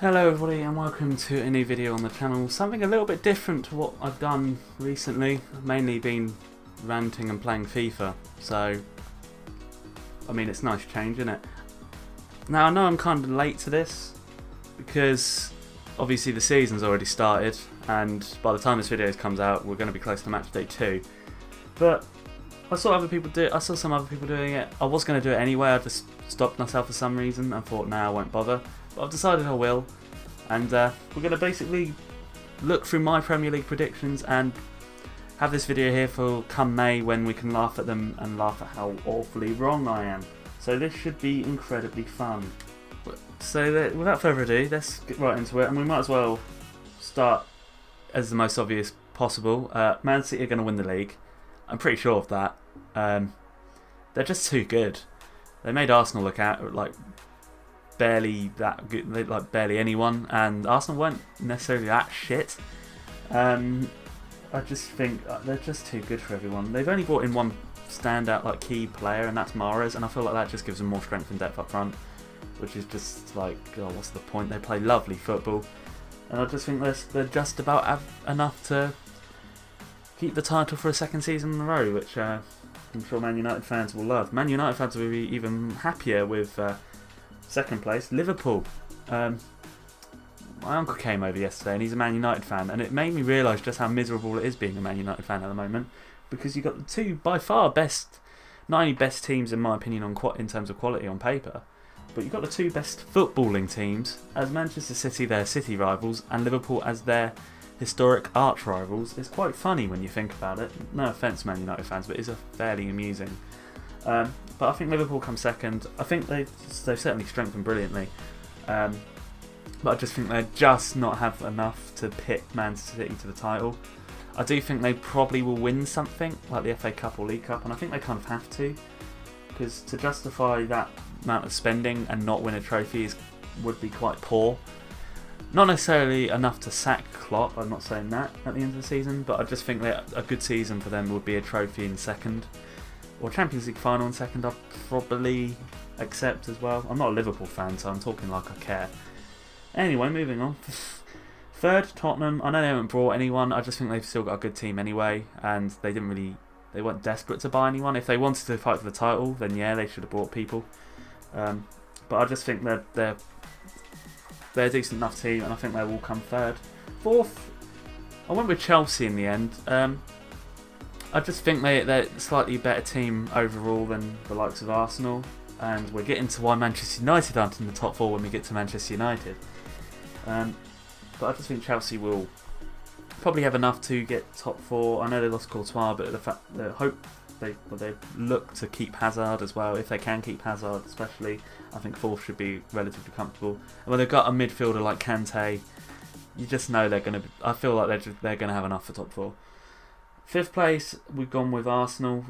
Hello everybody and welcome to a new video on the channel. Something a little bit different to what I've done recently. I've mainly been ranting and playing FIFA, so I mean it's a nice change, isn't it? Now I know I'm kind of late to this because obviously the season's already started and by the time this video comes out we're going to be close to match day 2. But I saw some other people doing it. I was going to do it anyway, I just stopped myself for some reason and thought nah, I won't bother. But I've decided I will, and we're going to basically look through my Premier League predictions and have this video here for come May when we can laugh at them and laugh at how awfully wrong I am. So this should be incredibly fun. So without further ado, let's get right into it, and we might as well start as the most obvious possible. Man City are going to win the league. I'm pretty sure of that. They're just too good. They made Arsenal look out like barely that good, like barely anyone, and Arsenal weren't necessarily that shit. I just think they're just too good for everyone. They've only brought in one standout like key player, and that's Mahrez, and I feel like that just gives them more strength and depth up front, which is just like, oh, what's the point? They play lovely football, and I just think they're just about enough to keep the title for a second season in a row, which I'm sure Man United fans will love. Man United fans will be even happier with second place, Liverpool. My uncle came over yesterday and he's a Man United fan, and it made me realise just how miserable it is being a Man United fan at the moment, because you've got the two by far best, not only best teams in my opinion in terms of quality on paper, but you've got the two best footballing teams as Manchester City their city rivals and Liverpool as their historic arch rivals. It's quite funny when you think about it. No offence Man United fans, but it's fairly amusing. But I think Liverpool come second. I think they've certainly strengthened brilliantly, but I just think they just not have enough to pit Man City to the title. I do think they probably will win something like the FA Cup or League Cup, and I think they kind of have to, because to justify that amount of spending and not win a trophy would be quite poor. Not necessarily enough to sack Klopp, I'm not saying that at the end of the season, but I just think that a good season for them would be a trophy in second, or Champions League final in second. I'd probably accept as well. I'm not a Liverpool fan, so I'm talking like I care. Anyway, moving on. Third, Tottenham. I know they haven't brought anyone, I just think they've still got a good team anyway, and they weren't desperate to buy anyone. If they wanted to fight for the title, then yeah, they should have brought people. But I just think they're a decent enough team, and I think they will come third. Fourth, I went with Chelsea in the end. I just think they're a slightly better team overall than the likes of Arsenal, and we're getting to why Manchester United aren't in the top 4 when we get to Manchester United. But I just think Chelsea will probably have enough to get top 4. I know they lost Courtois, but they look to keep Hazard as well. If they can keep Hazard especially, I think 4th should be relatively comfortable. And when they've got a midfielder like Kante, you just know they're going to. I feel like they're going to have enough for top 4. 5th place, we've gone with Arsenal,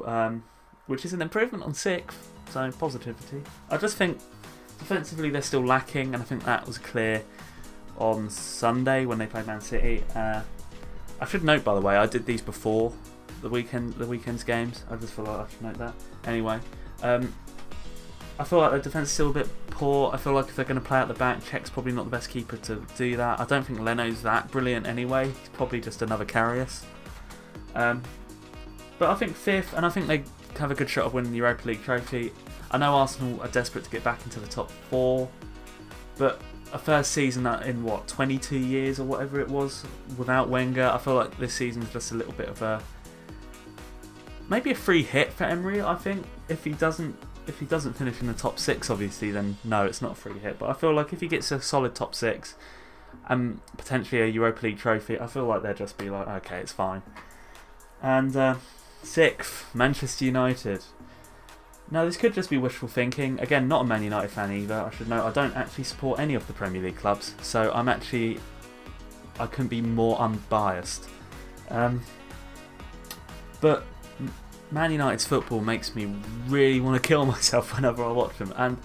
which is an improvement on 6th, so positivity. I just think defensively they're still lacking, and I think that was clear on Sunday when they played Man City. I should note, by the way, I did these before the weekend's games. I just feel like I should note that. Anyway, I feel like their defence is still a bit poor. I feel like if they're going to play out the back, Czech's probably not the best keeper to do that. I don't think Leno's that brilliant anyway. He's probably just another Karius. But I think 5th, and I think they have a good shot of winning the Europa League trophy. I know Arsenal are desperate to get back into the top 4, but a first season in 22 years or whatever it was without Wenger, I feel like this season is just a little bit of maybe a free hit for Emery. I think if he doesn't finish in the top 6, obviously, then no, it's not a free hit. But I feel like if he gets a solid top 6 and potentially a Europa League trophy, I feel like they'll just be like, okay, it's fine. And 6th, Manchester United. Now, this could just be wishful thinking. Again, not a Man United fan either. I should note I don't actually support any of the Premier League clubs, so I couldn't be more unbiased. But Man United's football makes me really want to kill myself whenever I watch them, and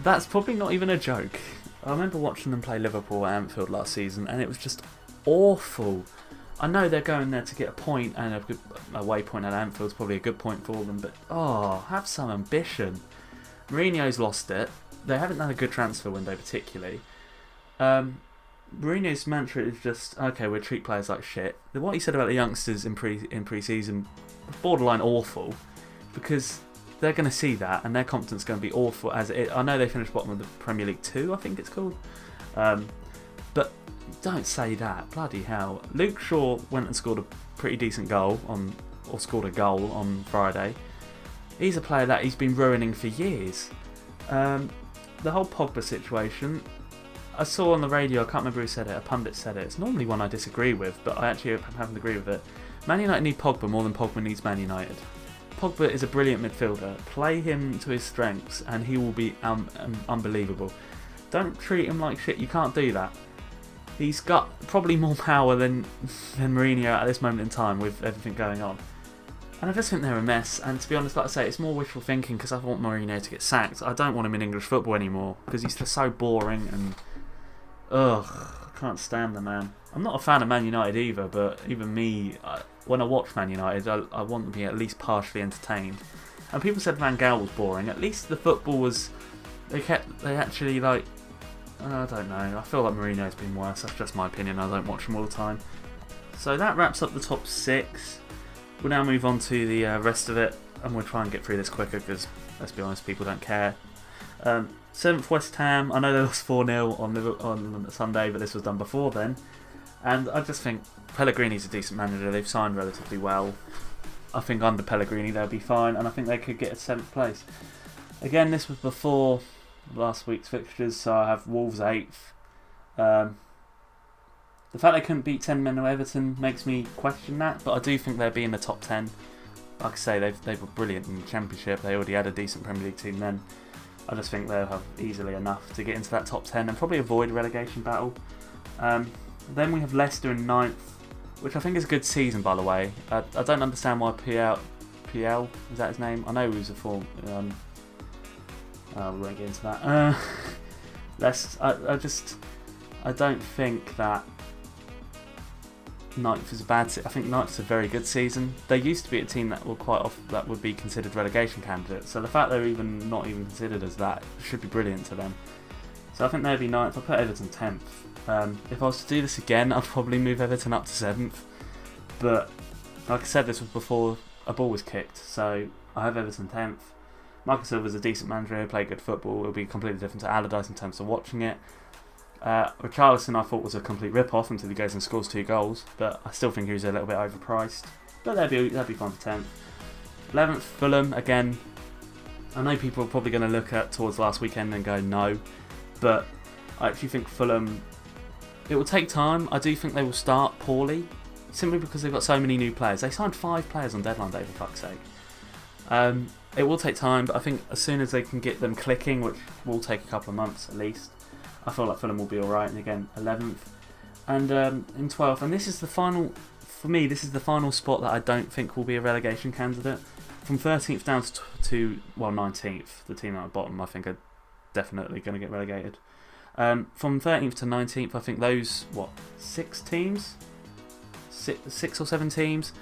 that's probably not even a joke. I remember watching them play Liverpool at Anfield last season, and it was just awful. I know they're going there to get a point, and a away point at Anfield's probably a good point for them, but have some ambition. Mourinho's lost it. They haven't done a good transfer window particularly. Mourinho's mantra is just, okay, we'll treat players like shit. What he said about the youngsters in pre-season was borderline awful, because they're going to see that and their confidence is going to be awful as it. I know they finished bottom of the Premier League 2, I think it's called. But don't say that. Bloody hell. Luke Shaw went and scored a pretty decent goal scored a goal on Friday. He's a player that he's been ruining for years. The whole Pogba situation, I saw on the radio, I can't remember who said it, a pundit said it. It's normally one I disagree with, but I actually happen to agree with it. Man United need Pogba more than Pogba needs Man United. Pogba is a brilliant midfielder. Play him to his strengths and he will be unbelievable. Don't treat him like shit. You can't do that. He's got probably more power than Mourinho at this moment in time with everything going on. And I just think they're a mess. And to be honest, like I say, it's more wishful thinking because I want Mourinho to get sacked. I don't want him in English football anymore because he's just so boring and I can't stand the man. I'm not a fan of Man United either, but even me, when I watch Man United, I want to be at least partially entertained. And people said Van Gaal was boring. At least the football was. They actually like. I don't know. I feel like Mourinho's been worse. That's just my opinion. I don't watch him all the time. So that wraps up the top 6. We'll now move on to the rest of it, and we'll try and get through this quicker because, let's be honest, people don't care. 7th West Ham. I know they lost 4-0 on Sunday, but this was done before then. And I just think Pellegrini's a decent manager. They've signed relatively well. I think under Pellegrini they'll be fine, and I think they could get a 7th place. Again, this was before last week's fixtures, so I have Wolves 8th. The fact they couldn't beat 10 men of Everton makes me question that, but I do think they'll be in the top 10. Like I say, they were brilliant in the Championship. They already had a decent Premier League team then. I just think they'll have easily enough to get into that top 10 and probably avoid a relegation battle. Then we have Leicester in 9th, which I think is a good season, by the way. I don't understand why PL, is that his name? I know he was a form. We won't get into that. I don't think that 9th is a bad season. I think 9th is a very good season. They used to be a team that would be considered relegation candidates. So the fact they're not even considered as that should be brilliant to them. So I think they'd be 9th. I'll put Everton 10th. If I was to do this again, I'd probably move Everton up to 7th. But like I said, this was before a ball was kicked. So I have Everton 10th. Marcus Silva's a decent manager who played good football. It'll be completely different to Allardyce in terms of watching it. Richarlison I thought was a complete rip-off until he goes and scores 2 goals, but I still think he was a little bit overpriced. But they'll be fine for 10th. 11th, Fulham, again. I know people are probably going to look at towards last weekend and go no, but I actually think Fulham, it will take time. I do think they will start poorly, simply because they've got so many new players. They signed 5 players on deadline day, for fuck's sake. It will take time, but I think as soon as they can get them clicking, which will take a couple of months at least, I feel like Fulham will be alright. And again, 11th. And in 12th, and this is the final, for me, this is the final spot that I don't think will be a relegation candidate. From 13th down to 19th, the team at the bottom, I think are definitely going to get relegated. From 13th to 19th, I think those, 6 teams? 6 or 7 teams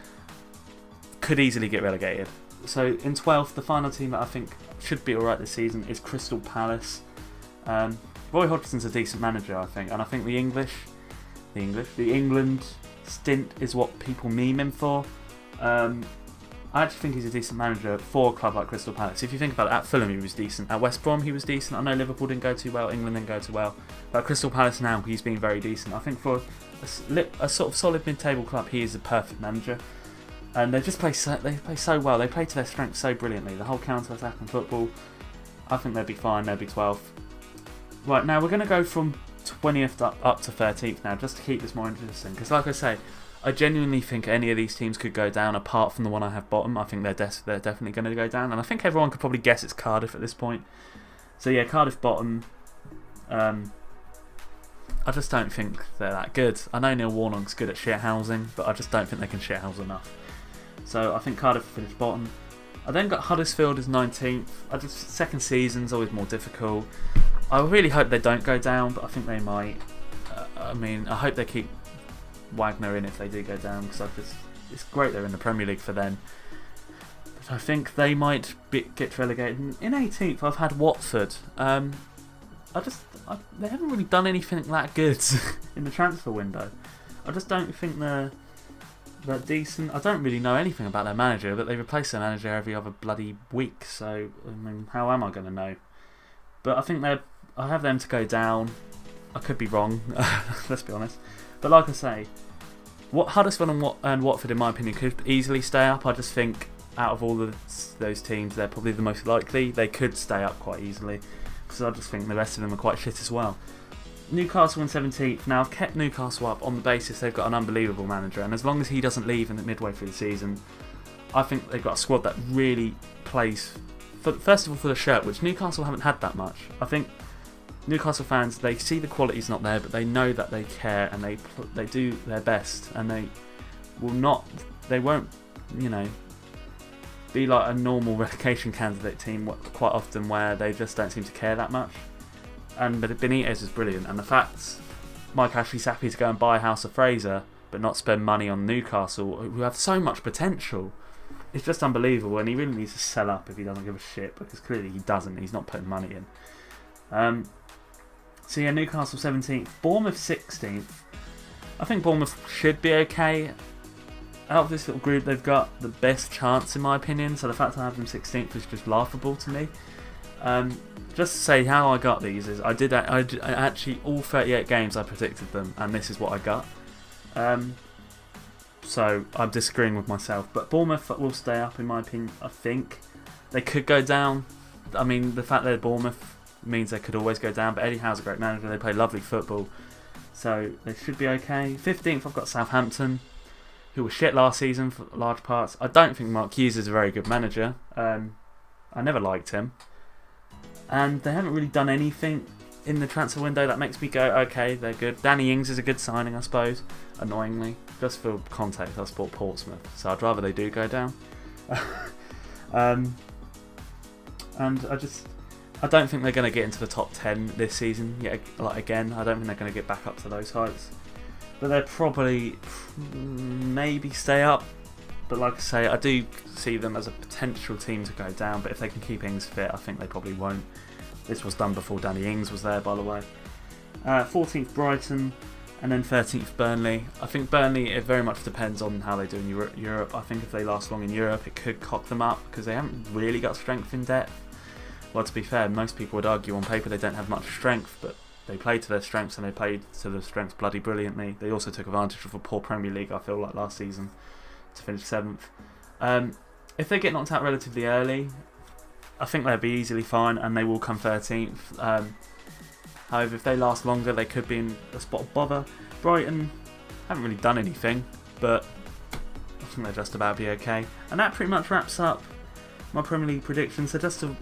could easily get relegated. So in 12th, the final team that I think should be alright this season is Crystal Palace. Roy Hodgson's a decent manager, I think, and I think the England stint is what people meme him for. I actually think he's a decent manager for a club like Crystal Palace. If you think about it, at Fulham he was decent, at West Brom he was decent. I know Liverpool didn't go too well, England didn't go too well, but at Crystal Palace now he's been very decent. I think for a sort of solid mid-table club, he is a perfect manager. And they just play so well. They play to their strengths so brilliantly. The whole counter-attack and football. I think they'll be fine. They'll be 12th. Right, now we're going to go from 20th up to 13th now, just to keep this more interesting. Because like I say, I genuinely think any of these teams could go down, apart from the one I have bottom. I think they're definitely going to go down. And I think everyone could probably guess it's Cardiff at this point. So yeah, Cardiff bottom. I just don't think they're that good. I know Neil Warnock's good at shithousing, but I just don't think they can shithouse enough. So I think Cardiff finished bottom. I then got Huddersfield as 19th. Second season's always more difficult. I really hope they don't go down, but I think they might. I hope they keep Wagner in if they do go down, because it's great they're in the Premier League for them. I think they might get relegated. In 18th, I've had Watford. they haven't really done anything that good in the transfer window. I just don't think they're decent. I don't really know anything about their manager, but they replace their manager every other bloody week. So I mean, how am I going to know? But I think I have them to go down. I could be wrong. Let's be honest. But like I say, Huddersfield and Watford, in my opinion, could easily stay up. I just think out of all of those teams, they're probably the most likely. They could stay up quite easily, because I just think the rest of them are quite shit as well. Newcastle in 17th. Now, I've kept Newcastle up on the basis they've got an unbelievable manager, and as long as he doesn't leave in the midway through the season, I think they've got a squad that really plays, first of all, for the shirt, which Newcastle haven't had that much. I think Newcastle fans, they see the quality's not there, but they know that they care, and they do their best, and they won't, be like a normal relegation candidate team quite often, where they just don't seem to care that much. But Benitez is brilliant, and the fact Mike Ashley's happy to go and buy House of Fraser but not spend money on Newcastle, who have so much potential, it's just unbelievable. And he really needs to sell up if he doesn't give a shit, because clearly he doesn't. He's not putting money in. So yeah, Newcastle 17th, Bournemouth 16th. I think Bournemouth should be okay. Out of this little group, they've got the best chance, in my opinion. So the fact I have them 16th is just laughable to me. Just to say how I got these is I actually all 38 games I predicted them, and this is what I got. So I'm disagreeing with myself, but Bournemouth will stay up, in my opinion. I think they could go down. I mean, the fact they're Bournemouth means they could always go down, but Eddie Howe's a great manager. They play lovely football, so they should be okay. 15th, I've got Southampton, who were shit last season for large parts. I don't think Mark Hughes is a very good manager. I never liked him, and they haven't really done anything in the transfer window that makes me go, okay, they're good. Danny Ings is a good signing, I suppose, annoyingly. Just for context, I support Portsmouth, so I'd rather they do go down. And I don't think they're going to get into the top 10 this season yet. Again, I don't think they're going to get back up to those heights. But they'll probably maybe stay up. But like I say, I do see them as a potential team to go down. But if they can keep Ings fit, I think they probably won't. This was done before Danny Ings was there, by the way. 14th Brighton, and then 13th Burnley. I think Burnley, it very much depends on how they do in Europe. I think if they last long in Europe, it could cock them up, because they haven't really got strength in depth. Well, to be fair, most people would argue on paper they don't have much strength, but they played to their strengths, and they played to their strengths bloody brilliantly. They also took advantage of a poor Premier League, I feel like, last season to finish 7th. If they get knocked out relatively early, I think they'll be easily fine, and they will come 13th. However, if they last longer, they could be in a spot of bother. Brighton haven't really done anything, but I think they'll just about be okay. And that pretty much wraps up my Premier League predictions. So just to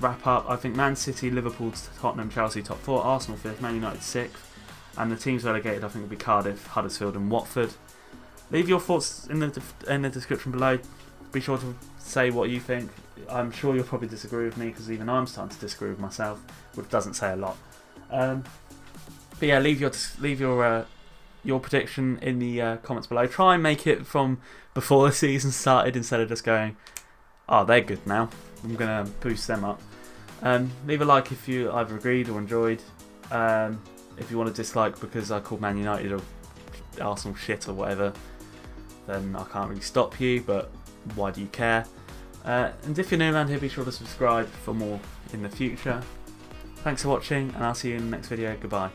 wrap up, I think Man City, Liverpool, Tottenham, Chelsea top 4, Arsenal 5th, Man United 6th, and the teams relegated I think will be Cardiff, Huddersfield and Watford. Leave your thoughts in the description below. Be sure to say what you think. I'm sure you'll probably disagree with me, because even I'm starting to disagree with myself, which doesn't say a lot. But yeah, leave your prediction in the comments below. Try and make it from before the season started, instead of just going, oh, they're good now, I'm going to boost them up. Leave a like if you either agreed or enjoyed. If you want to dislike because I called Man United or Arsenal shit or whatever, then I can't really stop you, but why do you care? And if you're new around here, be sure to subscribe for more in the future. Thanks for watching, and I'll see you in the next video. Goodbye.